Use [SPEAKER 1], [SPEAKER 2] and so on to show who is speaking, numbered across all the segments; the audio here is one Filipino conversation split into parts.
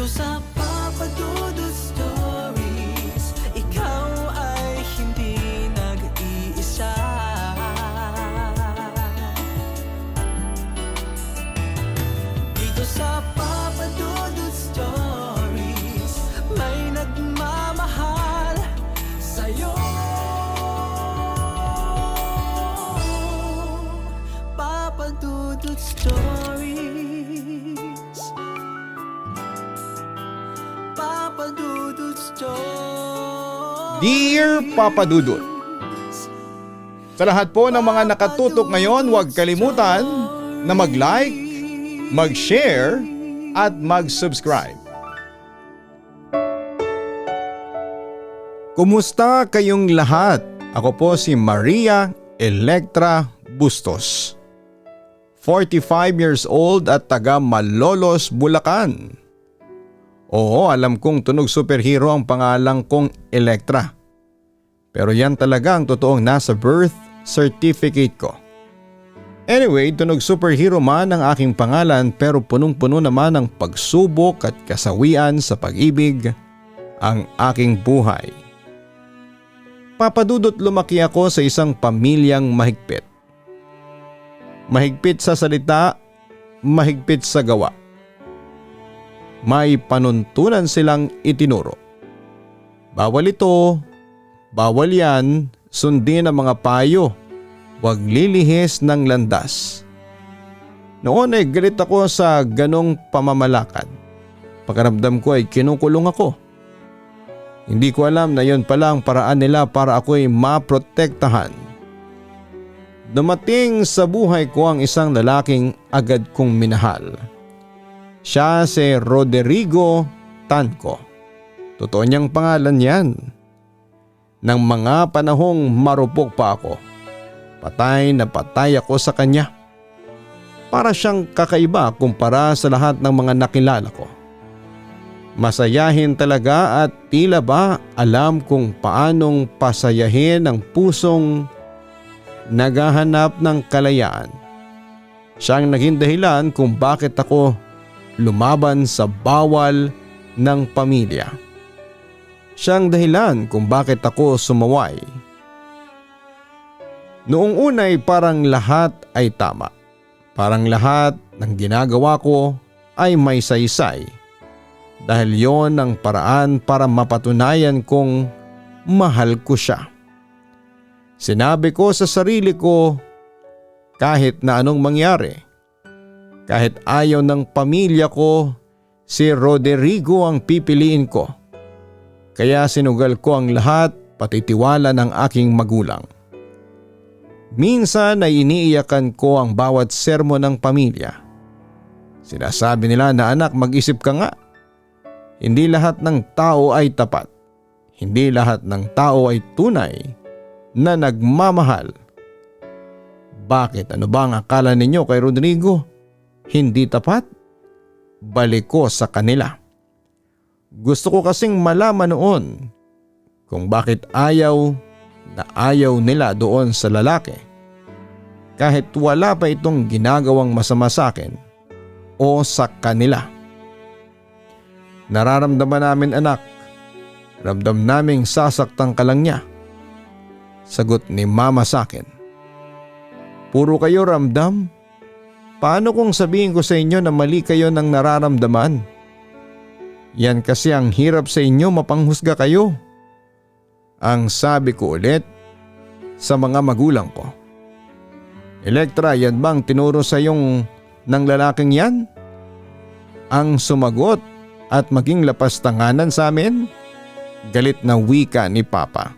[SPEAKER 1] sa Papa Dudut Stories, ikaw ay hindi nag-iisa. Dito sa Papa Dudut Stories, may nagmamahal sa'yo. Papa Dudut Stories, Papa Dudut Stories.
[SPEAKER 2] Dear Papa Dudut, sa lahat po ng mga nakatutok ngayon, huwag kalimutan na mag-like, mag-share at mag-subscribe. Kumusta kayong lahat? Ako po si Maria Electra Bustos. 45 years old at taga Malolos, Bulacan. Oo, alam kong tunog superhero ang pangalan kong Electra. Pero yan talaga ang totoong nasa birth certificate ko. Anyway, tunog superhero man ang aking pangalan pero punong-puno naman ng pagsubok at kasawian sa pag-ibig ang aking buhay. Papadudot, lumaki ako sa isang pamilyang mahigpit. Mahigpit sa salita, mahigpit sa gawa. May panuntunan silang itinuro. Bawal ito, bawal yan, sundin ang mga payo, huwag lilihis ng landas. Noon ay galit ako sa ganong pamamalakad. Pakiramdam ko ay kinukulong ako. Hindi ko alam na yon pala ang paraan nila para ako'y maprotektahan. Dumating sa buhay ko ang isang lalaking agad kong minahal. Siya si Roderigo Tanco. Totoo niyang pangalan yan. Nang mga panahong marupok pa ako, patay na patay ako sa kanya. Para siyang kakaiba kumpara sa lahat ng mga nakilala ko. Masayahin talaga at tila ba alam kung paanong pasayahin ang pusong naghahanap ng kalayaan. Siyang naging dahilan kung bakit ako lumaban sa bawal ng pamilya. Siyang dahilan kung bakit ako sumaway. Noong unay parang lahat ay tama. Parang lahat ng ginagawa ko ay may saysay. Dahil yon ang paraan para mapatunayan kong mahal ko siya. Sinabi ko sa sarili ko, kahit na anong mangyari, kahit ayaw ng pamilya ko, si Roderigo ang pipiliin ko. Kaya sinugal ko ang lahat, pati tiwala ng aking magulang. Minsan ay iniiyakan ko ang bawat sermon ng pamilya. Sinasabi nila na, anak, mag-isip ka nga. Hindi lahat ng tao ay tapat. Hindi lahat ng tao ay tunay na nagmamahal. Bakit? Ano ba ang akala ninyo kay Roderigo? Hindi tapat? Balik ko sa kanila. Gusto ko kasing malaman noon kung bakit ayaw nila doon sa lalaki. Kahit wala pa itong ginagawang masama sa akin o sa kanila. Nararamdaman namin, anak. Ramdam naming sasaktan ka lang niya. Sagot ni mama sa akin. Puro kayo ramdam? Paano kung sabihin ko sa inyo na mali kayo ng nararamdaman? Yan kasi ang hirap sa inyo, mapanghusga kayo. Ang sabi ko ulit sa mga magulang ko. Electra, yan bang tinuro sa iyong ng lalaking yan? Ang sumagot at maging lapastanganan sa amin? Galit na wika ni Papa.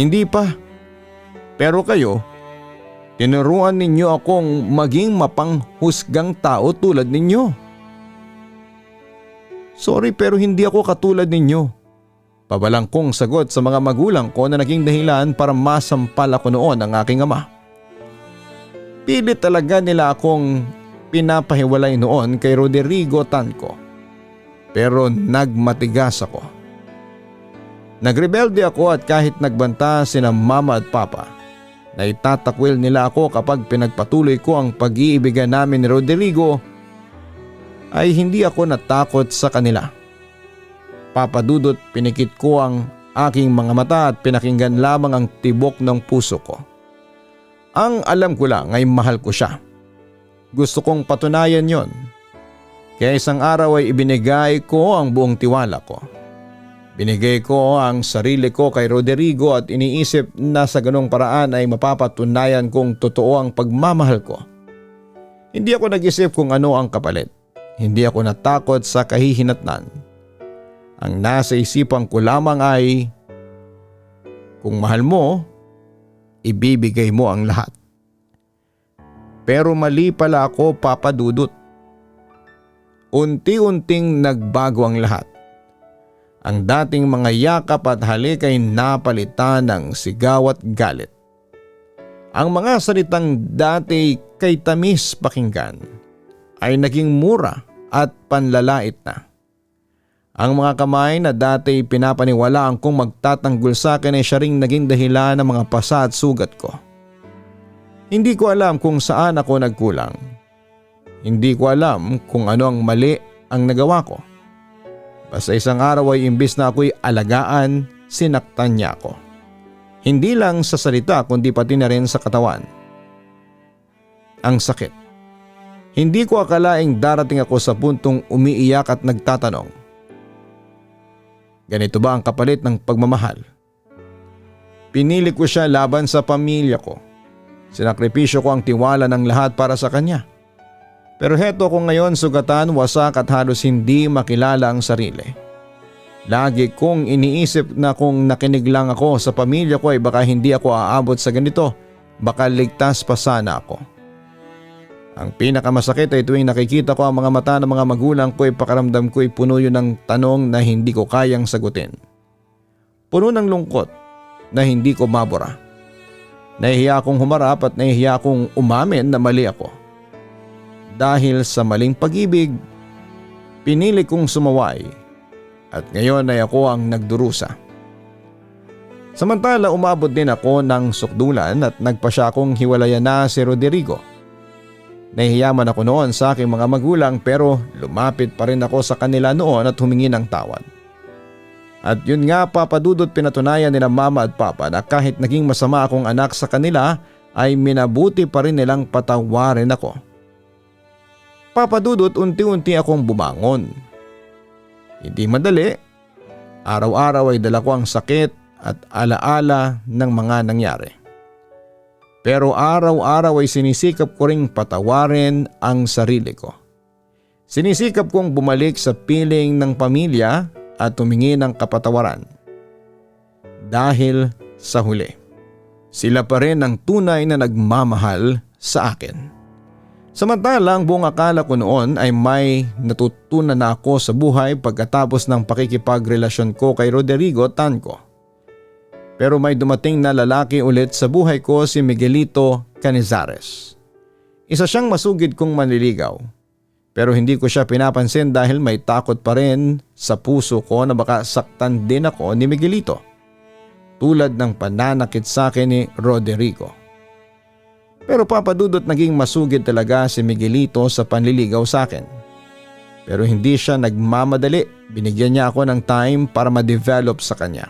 [SPEAKER 2] Hindi pa. Pero kayo, tinuruan ninyo akong maging mapanghusgang tao tulad ninyo. Sorry pero hindi ako katulad ninyo. Pabalangkong sagot sa mga magulang ko na naging dahilan para masampal ako noon ng aking ama. Pilit talaga nila akong pinapahiwalay noon kay Roderigo Tanco. Pero nagmatigas ako. Nagrebelde ako at kahit nagbanta sina mama at papa, naitatakwil nila ako kapag pinagpatuloy ko ang pag-iibigan namin ni Roderigo. ay hindi ako natakot sa kanila. Papa Dudut, pinikit ko ang aking mga mata at pinakinggan lamang ang tibok ng puso ko. Ang alam ko lang ay mahal ko siya. Gusto kong patunayan yon. Kaya isang araw ay ibinigay ko ang buong tiwala ko. Binigay ko ang sarili ko kay Roderigo at iniisip na sa ganong paraan ay mapapatunayan kong totoo ang pagmamahal ko. Hindi ako nag-isip kung ano ang kapalit. Hindi ako natakot sa kahihinatnan. Ang nasa isipan ko lamang ay, kung mahal mo, ibibigay mo ang lahat. Pero mali pala ako, Papa Dudut. Unti-unting nagbago ang lahat. Ang dating mga yakap at halik ay napalitan ng sigaw at galit. Ang mga salitang dati kay tamis pakinggan ay naging mura at panlalait na. Ang mga kamay na dati pinapaniwalaan kong magtatanggol sa akin ay siya ring naging dahilan ng mga pasa at sugat ko. Hindi ko alam kung saan ako nagkulang. Hindi ko alam kung ano ang mali ang nagawa ko. Basta isang araw ay imbis na ako'y alagaan, sinaktan niya ako. Hindi lang sa salita kundi pati na rin sa katawan. Ang sakit. Hindi ko akalaing darating ako sa puntong umiiyak at nagtatanong, ganito ba ang kapalit ng pagmamahal? Pinili ko siya laban sa pamilya ko. Sinakripisyo ko ang tiwala ng lahat para sa kanya. Pero heto ko ngayon sugatan, wasak at halos hindi makilala ang sarili. Lagi kong iniisip na kung nakinig lang ako sa pamilya ko ay baka hindi ako aabot sa ganito. Baka ligtas pa sana ako. Ang pinakamasakit ay tuwing nakikita ko ang mga mata ng mga magulang ko ay pakaramdam ko ay puno yun ng tanong na hindi ko kayang sagutin. Puno ng lungkot na hindi ko mabura. Nahihiya akong humarap at nahihiya akong umamin na mali ako. Dahil sa maling pag-ibig, pinili kong sumaway at ngayon ay ako ang nagdurusa. Samantala umabot din ako ng sukdulan at nagpa siya akong hiwalayan na si Roderigo. Nahihiyaman ako noon sa aking mga magulang pero lumapit pa rin ako sa kanila noon at humingi ng tawad. At yun nga, Papa Dudut, pinatunayan nila Mama at Papa na kahit naging masama akong anak sa kanila ay minabuti pa rin nilang patawarin ako. Papa Dudut, unti-unti akong bumangon. Hindi madali. Araw-araw ay dala ko ang sakit at alaala ng mga nangyari. Pero araw-araw ay sinisikap ko ring patawarin ang sarili ko. Sinisikap kong bumalik sa piling ng pamilya at humingi ng kapatawaran. Dahil sa huli, sila pa rin ang tunay na nagmamahal sa akin. Samantalang buong akala ko noon ay may natutunan na ako sa buhay pagkatapos ng pakikipagrelasyon ko kay Roderigo Tanco. Pero may dumating na lalaki ulit sa buhay ko, si Miguelito Canizares. Isa siyang masugid kong manliligaw. Pero hindi ko siya pinapansin dahil may takot pa rin sa puso ko na baka saktan din ako ni Miguelito. Tulad ng pananakit sa akin ni Roderigo. Pero Papa Dudut, naging masugid talaga si Miguelito sa panliligaw sa akin. Pero hindi siya nagmamadali, binigyan niya ako ng time para ma-develop sa kanya.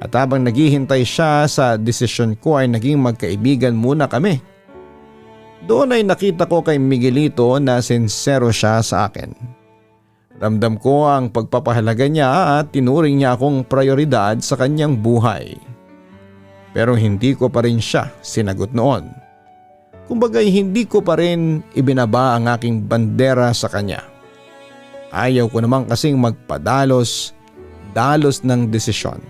[SPEAKER 2] At habang naghihintay siya sa desisyon ko ay naging magkaibigan muna kami. Doon ay nakita ko kay Miguelito na sincero siya sa akin. Ramdam ko ang pagpapahalaga niya at tinuring niya akong prioridad sa kanyang buhay. Pero hindi ko pa rin siya sinagot noon. Kumbaga'y hindi ko pa rin ibinaba ang aking bandera sa kanya. Ayaw ko naman kasing dalos ng desisyon.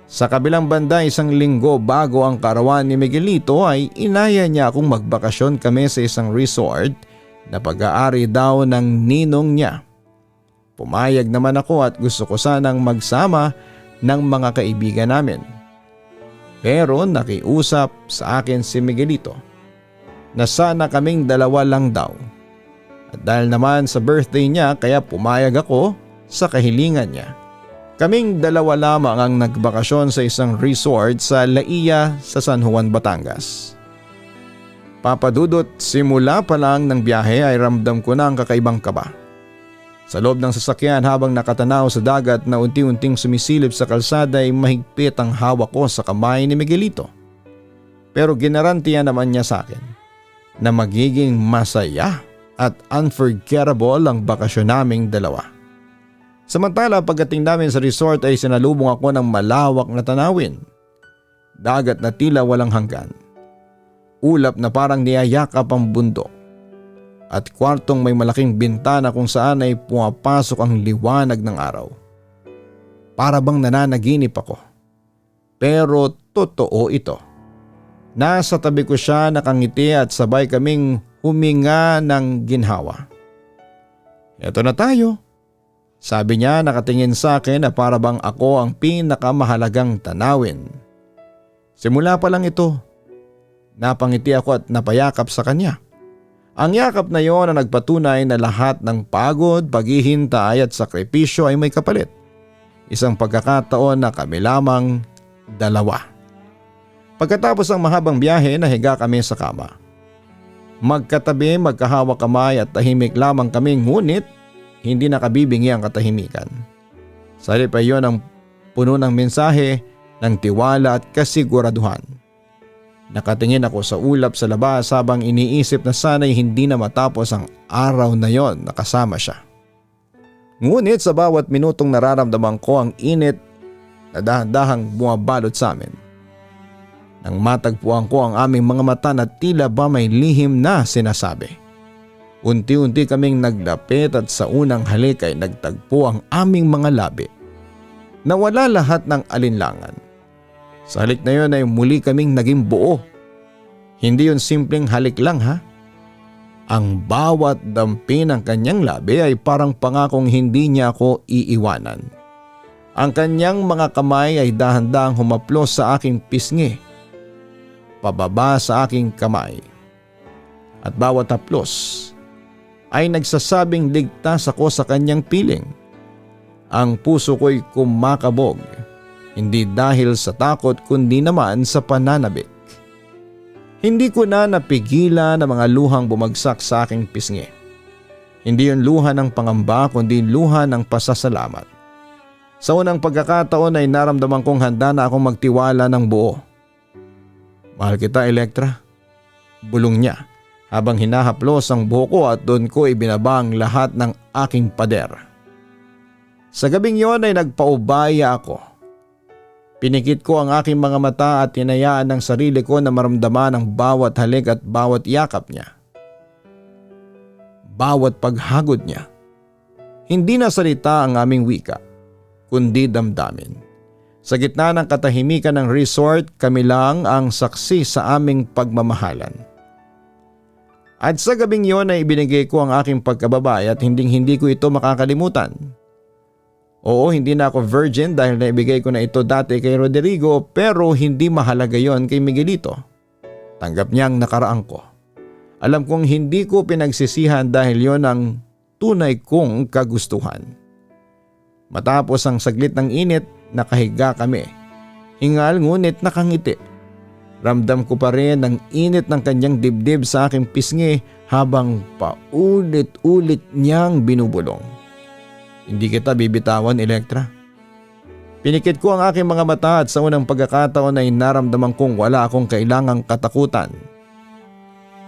[SPEAKER 2] Sa kabilang banda, isang linggo bago ang karawan ni Miguelito ay inaya niya akong magbakasyon kami sa isang resort na pag-aari daw ng ninong niya. Pumayag naman ako at gusto ko sanang magsama ng mga kaibigan namin. Pero nakiusap sa akin si Miguelito na sana kaming dalawa lang daw. At dahil naman sa birthday niya kaya pumayag ako sa kahilingan niya. Kaming dalawa lamang ang nagbakasyon sa isang resort sa Laia sa San Juan, Batangas. Papa Dudut, simula pa lang ng biyahe ay ramdam ko na ang kakaibang kaba. Sa loob ng sasakyan habang nakatanaw sa dagat na unti-unting sumisilip sa kalsada ay mahigpit ang hawak ko sa kamay ni Miguelito. Pero ginarantiya naman niya sa akin na magiging masaya at unforgettable ang bakasyon naming dalawa. Samantala pagdating namin sa resort ay sinalubong ako ng malawak na tanawin. Dagat na tila walang hanggan. Ulap na parang niyayakap ang bundok. At kwartong may malaking bintana kung saan ay pumapasok ang liwanag ng araw. Para bang nananaginip ako. Pero totoo ito. Nasa tabi ko siya nakangiti at sabay kaming huminga ng ginhawa. Eto na tayo. Sabi niya nakatingin sa akin na para bang ako ang pinakamahalagang tanawin. Simula pa lang ito. Napangiti ako at napayakap sa kanya. Ang yakap na yon ang nagpatunay na lahat ng pagod, paghihintay at sakripisyo ay may kapalit. Isang pagkakataon na kami lamang dalawa. Pagkatapos ng mahabang biyahe, nahiga kami sa kama. Magkatabi, magkahawak kamay at tahimik lamang kami, ngunit hindi nakabibingi ang katahimikan. Sa halip ay yon ang puno ng mensahe ng tiwala at kasiguraduhan. Nakatingin ako sa ulap sa labas habang iniisip na sana'y hindi na matapos ang araw na yon na kasama siya. Ngunit sa bawat minutong nararamdaman ko ang init na dahan-dahang bumabalot sa amin. Nang matagpuan ko ang aming mga mata na tila ba may lihim na sinasabi. Unti-unti kaming naglapit at sa unang halik ay nagtagpo ang aming mga labi. Nawala lahat ng alinlangan. Sa halik na yun ay muli kaming naging buo. Hindi yun simpleng halik lang ha. Ang bawat dampi ng kanyang labi ay parang pangakong hindi niya ako iiwanan. Ang kanyang mga kamay ay dahan-dahang humaplos sa aking pisngi. Pababa sa aking kamay. At bawat haplos ay nagsasabing ligtas ako sa kanyang piling. Ang puso ko'y kumakabog. Hindi dahil sa takot kundi naman sa pananabik. Hindi ko na napigilan ang mga luhang bumagsak sa aking pisngi. Hindi yun luha ng pangamba kundi luha ng pasasalamat. Sa unang pagkakataon ay naramdaman kong handa na akong magtiwala ng buo. Mahal kita, Elektra. Bulong niya habang hinahaplos ang buhok ko at doon ko ibinaba ang lahat ng aking pader. Sa gabing yon ay nagpaubaya ako. Pinikit ko ang aking mga mata at tinayaan ng sarili ko na maramdaman ang bawat halik at bawat yakap niya. Bawat paghagod niya. Hindi na salita ang aming wika, kundi damdamin. Sa gitna ng katahimikan ng resort, kami lang ang saksi sa aming pagmamahalan. At sa gabing yon ay ibinigay ko ang aking pagkababae at hindi ko ito makakalimutan. Oo, hindi na ako virgin dahil naibigay ko na ito dati kay Rodrigo, pero hindi mahalaga yon kay Miguelito. Tanggap niya ang nakaraan ko. Alam kong hindi ko pinagsisihan dahil yon ang tunay kong kagustuhan. Matapos ang saglit ng init, nakahiga kami. Hingal ngunit nakangiti. Ramdam ko pa rin ang init ng kanyang dibdib sa aking pisngi habang paulit-ulit niyang binubulong. Hindi kita bibitawan, Elektra. Pinikit ko ang aking mga mata at sa unang pagkakataon ay naramdaman kong wala akong kailangang katakutan.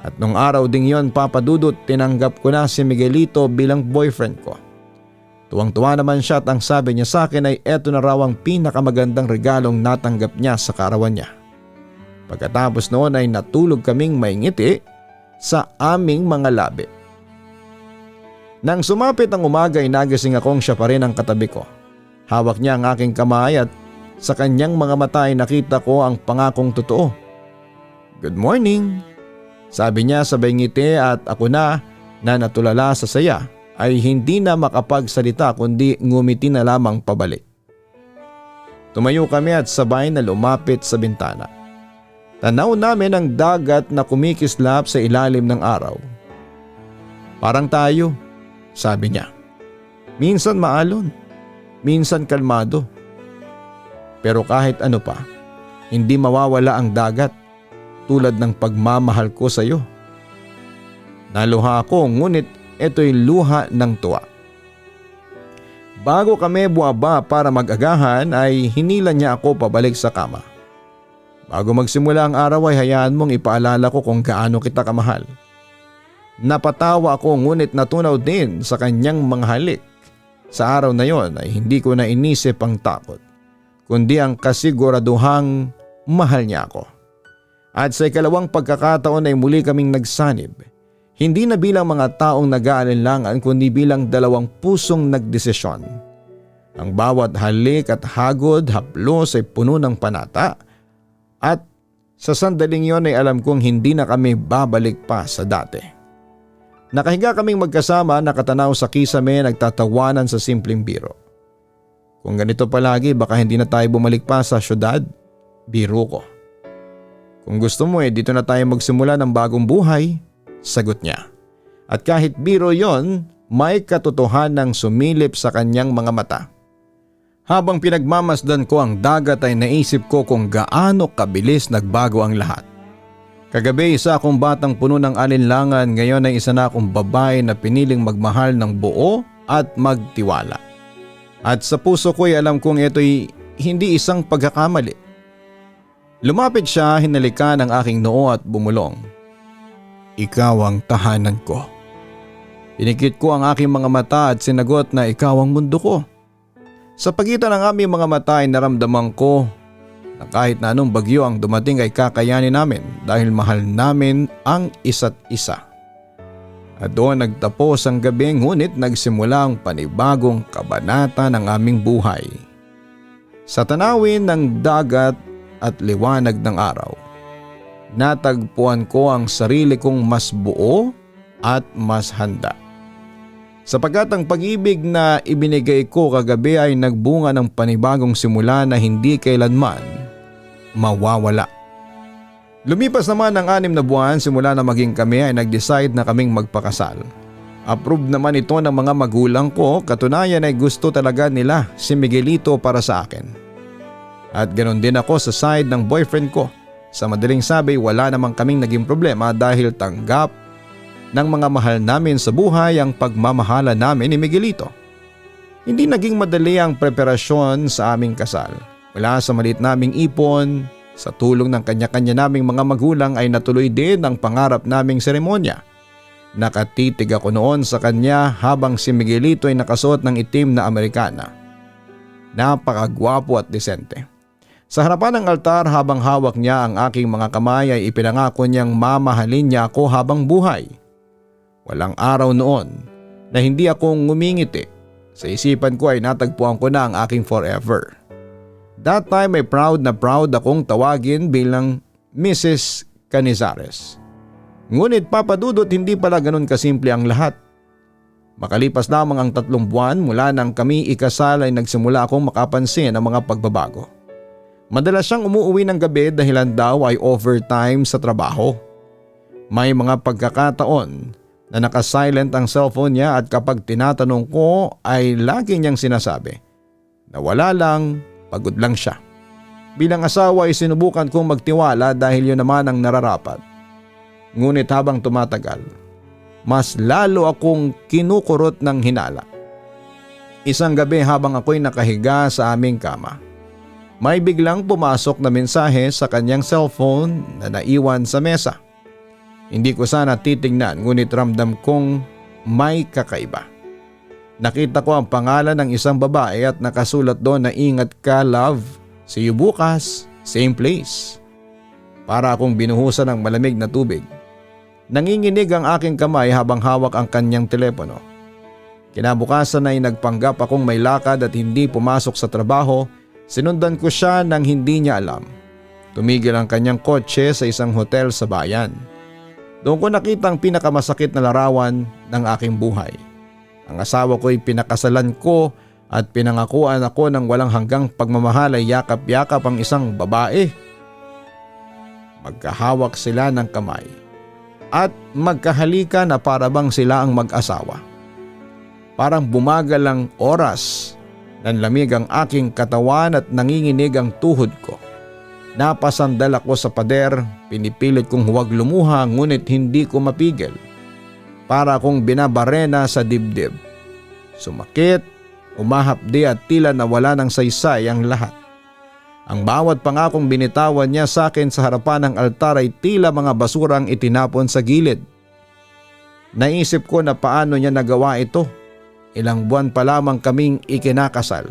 [SPEAKER 2] At nung araw ding yon, Papa Dudut, tinanggap ko na si Miguelito bilang boyfriend ko. Tuwang-tuwa naman siya at ang sabi niya sa akin ay eto na raw ang pinakamagandang regalong natanggap niya sa kaarawan niya. Pagkatapos noon ay natulog kaming may ngiti sa aming mga labi. Nang sumapit ang umaga ay nagising akong siya pa rin ang katabi ko. Hawak niya ang aking kamay at sa kanyang mga mata ay nakita ko ang pangakong totoo. Good morning, sabi niya sabay ngiti at ako na natulala sa saya ay hindi na makapagsalita kundi ngumiti na lamang pabalik. Tumayo kami at sabay na lumapit sa bintana. Tanaw namin ang dagat na kumikislap sa ilalim ng araw. Parang tayo, sabi niya. Minsan maalon, minsan kalmado. Pero kahit ano pa, hindi mawawala ang dagat. tulad ng pagmamahal ko sa iyo. Naluha ako ngunit ito'y luha ng tuwa. Bago kami buwaba para mag-agahan ay hinila niya ako pabalik sa kama. Bago magsimula ang araw ay hayaan mong ipaalala ko kung gaano kita kamahal. Napatawa ako ngunit natunaw din sa kanyang mga halik. Sa araw na yon ay hindi ko na inisip ang takot, kundi ang kasiguraduhang mahal niya ako. At sa ikalawang pagkakataon ay muli kaming nagsanib. Hindi na bilang mga taong nag-aalinlangan kundi bilang dalawang pusong nagdesisyon. Ang bawat halik at hagod haplos ay puno ng panata at sa sandaling yon ay alam kong hindi na kami babalik pa sa dati. Nakahiga kaming magkasama, nakatanaw sa kisame, nagtatawanan sa simpleng biro. Kung ganito palagi baka hindi na tayo bumalik pa sa syudad, biro ko. Kung gusto mo dito na tayo magsimula ng bagong buhay, sagot niya. At kahit biro yon, may katotohanang sumilip sa kanyang mga mata. Habang pinagmamasdan ko ang dagat ay naisip ko kung gaano kabilis nagbago ang lahat. Kagabi isa akong batang puno ng alinlangan, ngayon ay isa na akong babae na piniling magmahal ng buo at magtiwala. At sa puso ko ay alam kong ito'y hindi isang pagkakamali. Lumapit siya, hinalikan ang aking noo at bumulong. Ikaw ang tahanan ko. Pinikit ko ang aking mga mata at sinagot na ikaw ang mundo ko. Sa pagitan ng aming mga mata ay naramdaman ko na kahit na anong bagyo ang dumating ay kakayanin namin dahil mahal namin ang isa't isa. At doon nagtapos ang gabi ngunit nagsimula ang panibagong kabanata ng aming buhay. Sa tanawin ng dagat at liwanag ng araw, natagpuan ko ang sarili kong mas buo at mas handa. Sapagkat ang pag-ibig na ibinigay ko kagabi ay nagbunga ng panibagong simula na hindi kailanman mawawala. Lumipas naman ang 6 na buwan simula na maging kami ay nag-decide na kaming magpakasal. Approve naman ito ng mga magulang ko, katunayan ay gusto talaga nila si Miguelito para sa akin. At ganoon din ako sa side ng boyfriend ko. Sa madaling sabi wala namang kaming naging problema dahil tanggap ng mga mahal namin sa buhay ang pagmamahala namin ni Miguelito. Hindi naging madali ang preparasyon sa aming kasal. Mula sa maliit naming ipon, sa tulong ng kanya-kanya naming mga magulang ay natuloy din ang pangarap naming seremonya. Nakatitig ako noon sa kanya habang si Miguelito ay nakasuot ng itim na Amerikana. Napakagwapo at disente. Sa harapan ng altar habang hawak niya ang aking mga kamay ay ipinangako niyang mamahalin niya ako habang buhay. Walang araw noon na hindi ako ngumingiti. Sa isipan ko ay natagpuan ko na ang aking forever. That time ay proud na proud akong tawagin bilang Mrs. Canizares. Ngunit papadudot hindi pala ganun kasimple ang lahat. Makalipas lamang ang 3 buwan mula nang kami ikasal ay nagsimula akong makapansin ang mga pagbabago. Madalas siyang umuuwi ng gabi dahilan daw ay overtime sa trabaho. May mga pagkakataon na nakasilent ang cellphone niya at kapag tinatanong ko ay lagi niyang sinasabi na wala lang, pagod lang siya. Bilang asawa ay sinubukan kong magtiwala dahil yun naman ang nararapat. Ngunit habang tumatagal, mas lalo akong kinukurot ng hinala. Isang gabi habang ako'y nakahiga sa aming kama, may biglang pumasok na mensahe sa kanyang cellphone na naiwan sa mesa. Hindi ko sana titingnan ngunit ramdam kong may kakaiba. Nakita ko ang pangalan ng isang babae at nakasulat doon na ingat ka love, see you bukas, same place. Para akong binuhusan ng malamig na tubig. Nanginginig ang aking kamay habang hawak ang kanyang telepono. Kinabukasan ay nagpanggap akong may lakad at hindi pumasok sa trabaho. Sinundan ko siya nang hindi niya alam. Tumigil ang kanyang kotse sa isang hotel sa bayan. Doon ko nakita ang pinakamasakit na larawan ng aking buhay. Ang asawa ko'y pinakasalan ko at pinangakuan ako ng walang hanggang pagmamahal ay yakap-yakap ang isang babae. Magkahawak sila ng kamay at magkahalika na parabang sila ang mag-asawa. Parang bumagal ang oras, nanlamig ang aking katawan at nanginginig ang tuhod ko. Napasandal ako sa pader, pinipilit kong huwag lumuha ngunit hindi ko mapigil. Para akong binabarena sa dibdib. Sumakit, umahapdi at tila nawala ng saysay ang lahat. Ang bawat pangakong binitawan niya sa akin sa harapan ng altar ay tila mga basurang itinapon sa gilid. Naisip ko na paano niya nagawa ito. Ilang buwan pa lamang kaming ikinakasal.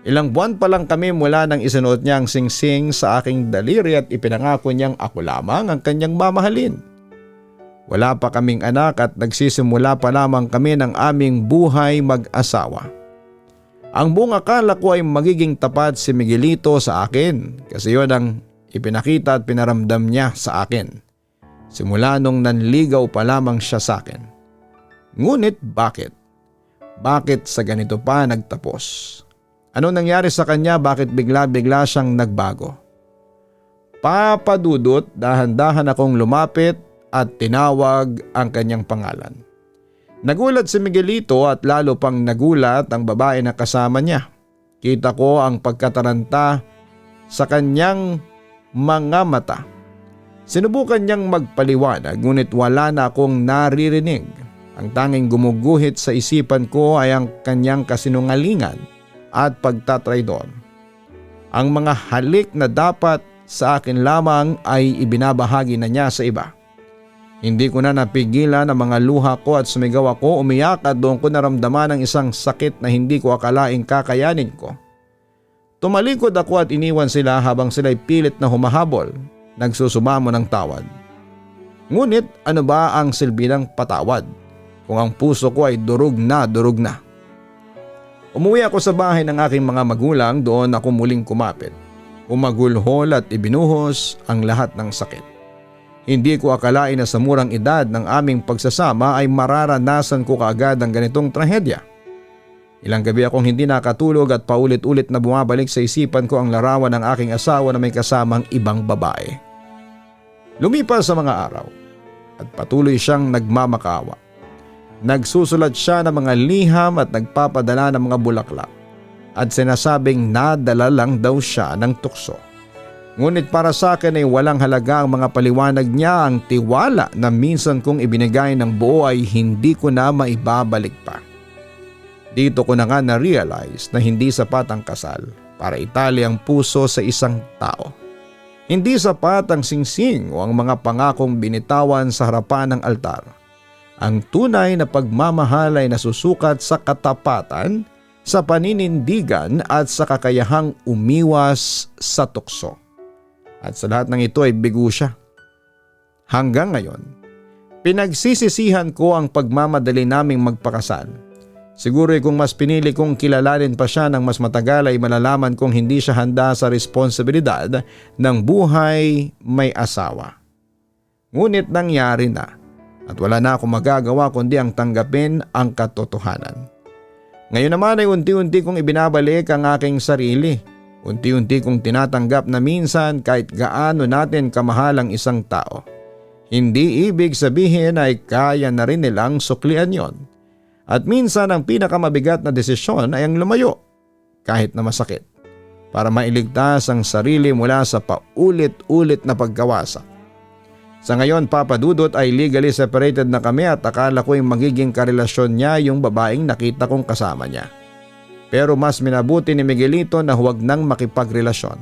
[SPEAKER 2] Ilang buwan pa lang kami mula nang isinuot niya ang singsing sa aking daliri at ipinangako niyang ako lamang ang kanyang mamahalin. Wala pa kaming anak at nagsisimula pa lamang kami ng aming buhay mag-asawa. Ang buong akala ko ay magiging tapat si Miguelito sa akin kasi yun ang ipinakita at pinaramdam niya sa akin. Simula nung nanligaw pa lamang siya sa akin. Ngunit bakit? Bakit sa ganito pa nagtapos? Ano nangyari sa kanya? Bakit bigla-bigla siyang nagbago? Papa Dudut, dahan-dahan akong lumapit at tinawag ang kanyang pangalan. Nagulat si Miguelito at lalo pang nagulat ang babae na kasama niya. Kita ko ang pagkataranta sa kanyang mga mata. Sinubukan niyang magpaliwanag ngunit wala na akong naririnig. Ang tanging gumuguhit sa isipan ko ay ang kanyang kasinungalingan at pagtatraidor. Ang mga halik na dapat sa akin lamang ay ibinabahagi na niya sa iba. Hindi ko na napigilan ang mga luha ko at sumigaw ako, umiyak at doon ko naramdaman ang isang sakit na hindi ko akalaing kakayanin ko. Tumalikod ako at iniwan sila habang sila'y pilit na humahabol, nagsusumamo ng tawad. Ngunit ano ba ang silbi ng patawad kung ang puso ko ay durog na durog na? Umuwi ako sa bahay ng aking mga magulang, doon ako muling kumapit. Umagulhol at ibinuhos ang lahat ng sakit. Hindi ko akalain na sa murang edad ng aming pagsasama ay mararanasan ko kaagad ang ganitong trahedya. Ilang gabi akong hindi nakatulog at paulit-ulit na bumabalik sa isipan ko ang larawan ng aking asawa na may kasamang ibang babae. Lumipas sa mga araw at patuloy siyang nagmamakaawa. Nagsusulat siya ng mga liham at nagpapadala ng mga bulaklak at sinasabing nadala lang daw siya ng tukso. Ngunit para sa akin ay walang halaga ang mga paliwanag niya, ang tiwala na minsan kong ibinigay ng buo ay hindi ko na maibabalik pa. Dito ko na nga na-realize na hindi sapat ang kasal para itali ang puso sa isang tao. Hindi sapat ang singsing o ang mga pangakong binitawan sa harapan ng altar. Ang tunay na pagmamahal ay nasusukat sa katapatan, sa paninindigan at sa kakayahang umiwas sa tukso. At sa lahat ng ito ay bigo siya. Hanggang ngayon, pinagsisisihan ko ang pagmamadali naming magpakasal. Siguro kung mas pinili kong kilalanin pa siya ng mas matagal ay malalaman kong hindi siya handa sa responsibilidad ng buhay may asawa. Ngunit nangyari na at wala na akong magagawa kundi ang tanggapin ang katotohanan. Ngayon naman ay unti-unti kong ibinabalik ang aking sarili. Unti-unti kong tinatanggap na minsan kahit gaano natin kamahal ang isang tao, hindi ibig sabihin ay kaya na rin nilang suklian yon. At minsan ang pinakamabigat na desisyon ay ang lumayo, kahit na masakit, para mailigtas ang sarili mula sa paulit-ulit na pagkawasak. Sa ngayon, Papa Dudut, ay legally separated na kami at akala ko yung magiging karelasyon niya yung babaeng nakita kong kasama niya. Pero mas minabuti ni Miguelito na huwag nang makipagrelasyon.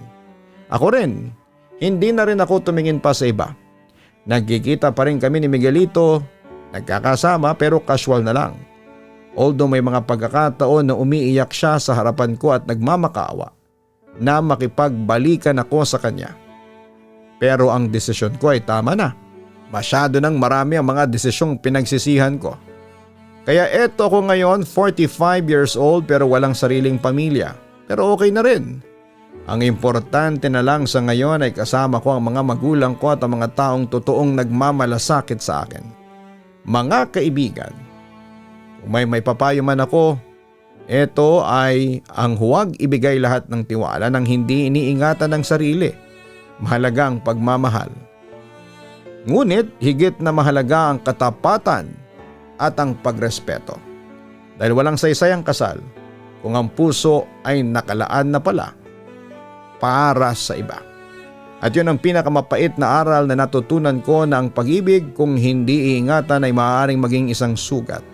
[SPEAKER 2] Ako rin, hindi na rin ako tumingin pa sa iba. Nagkikita pa rin kami ni Miguelito, nagkakasama pero casual na lang. Although may mga pagkakataon na umiiyak siya sa harapan ko at nagmamakaawa na makipagbalikan ako sa kanya. Pero ang desisyon ko ay tama na. Masyado nang marami ang mga desisyong pinagsisihan ko. Kaya eto ako ngayon, 45 years old pero walang sariling pamilya. Pero okay na rin. Ang importante na lang sa ngayon ay kasama ko ang mga magulang ko at ang mga taong totoong nagmamalasakit sa akin. Mga kaibigan, kung may papayo man ako, ito ay ang huwag ibigay lahat ng tiwala nang hindi iniingatan ng sarili. Mahalaga ang pagmamahal. Ngunit higit na mahalaga ang katapatan at ang pagrespeto. Dahil walang saysay ang kasal kung ang puso ay nakalaan na pala para sa iba. At yun ang pinakamapait na aral na natutunan ko na ang pag-ibig kung hindi iingatan ay maaaring maging isang sugat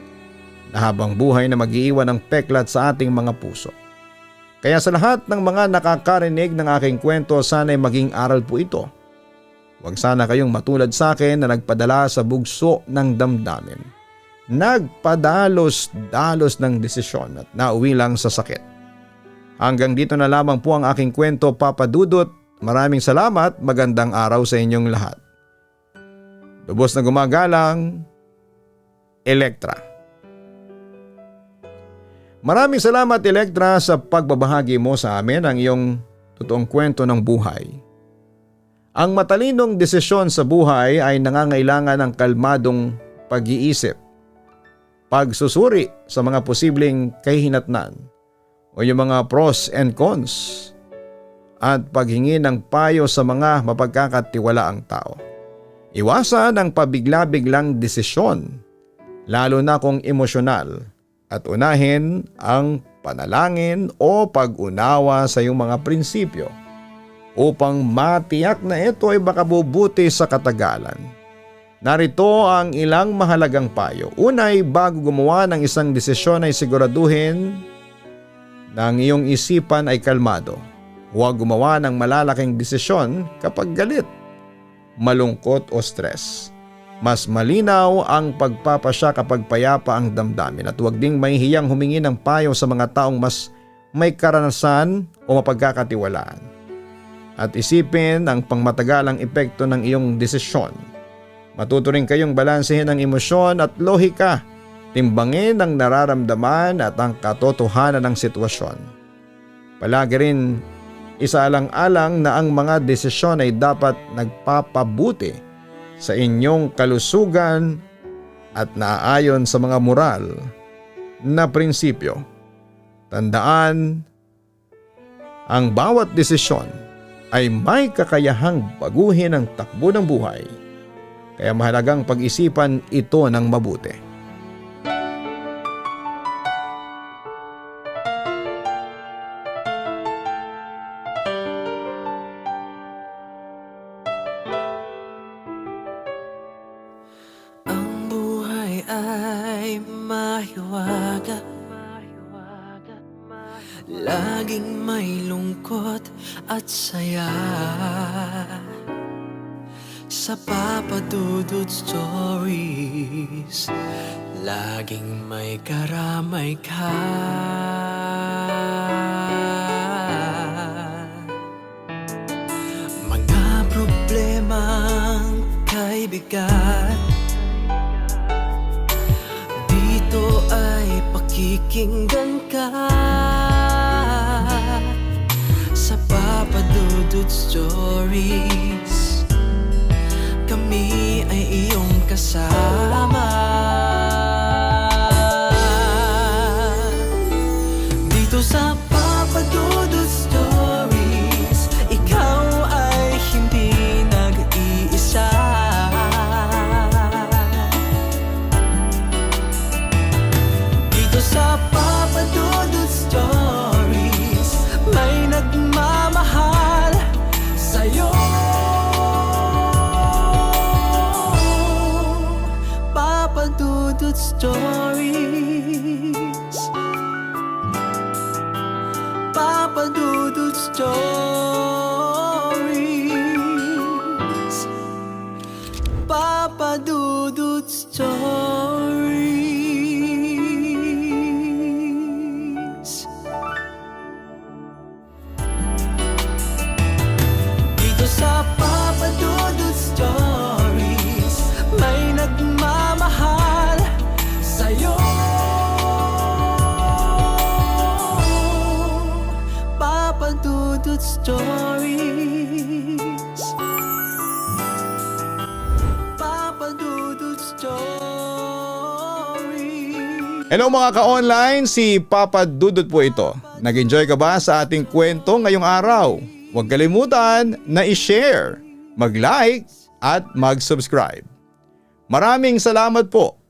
[SPEAKER 2] na habang buhay na mag-iiwan ng peklat sa ating mga puso. Kaya sa lahat ng mga nakakarinig ng aking kwento, sana'y maging aral po ito. Huwag sana kayong matulad sa akin na nagpadala sa bugso ng damdamin. Nagpadalos-dalos ng desisyon at nauwi lang sa sakit. Hanggang dito na lamang po ang aking kwento, Papa Dudut. Maraming salamat, magandang araw sa inyong lahat. Lubos na gumagalang, Electra. Maraming salamat, Electra, sa pagbabahagi mo sa amin ang iyong totoong kwento ng buhay. Ang matalinong desisyon sa buhay ay nangangailangan ng kalmadong pag-iisip, pagsusuri sa mga posibleng kahihinatnan o yung mga pros and cons, at paghingi ng payo sa mga mapagkakatiwalaang tao. Iwasan ang pabigla-biglang desisyon, lalo na kung emosyonal, at unahin ang panalangin o pag-unawa sa iyong mga prinsipyo upang matiyak na ito ay makabubuti sa katagalan. Narito ang ilang mahalagang payo. Unay, bago gumawa ng isang desisyon ay siguraduhin na ang iyong isipan ay kalmado. Huwag gumawa ng malalaking desisyon kapag galit, malungkot o stress. Mas malinaw ang pagpapasya kapag payapa ang damdamin, at huwag ding mahihiyang humingi ng payo sa mga taong mas may karanasan o mapagkakatiwalaan. At isipin ang pangmatagalang epekto ng iyong desisyon. Matuto rin kayong balansehin ang emosyon at lohika. Timbangin ang nararamdaman at ang katotohanan ng sitwasyon. Palagi rin isaalang-alang na ang mga desisyon ay dapat nagpapabuti sa inyong kalusugan at naaayon sa mga moral na prinsipyo. Tandaan, ang bawat desisyon ay may kakayahang baguhin ang takbo ng buhay. Kaya mahalagang pag-isipan ito ng mabuti.
[SPEAKER 1] Ang buhay ay mahiwaga, laging may lungkot at saya. Sa Papa Dudut Stories, laging may karamay ka. Mga problemang kay bigat, dito ay pakikinggan ka. Sa Papa Dudut Stories, kami ay iyong kasama. Dito sa Papa Dudut Stories, ikaw ay hindi nag-iisa. Dito sa Papa Dudut Stories, may nagmamahal sa'yo. Papa Dudut Stories, Papa Dudut Stories, Papa Dudut Stories. Dito sa Papa Dudut Stories, may nagmamahal sa'yo. Papa Dudut Stories, Papa Dudut Stories.
[SPEAKER 2] Hello mga ka-online, si Papa Dudut po ito. Nag-enjoy ka ba sa ating kwento ngayong araw? Huwag kalimutan na i-share, mag-like at mag-subscribe. Maraming salamat po.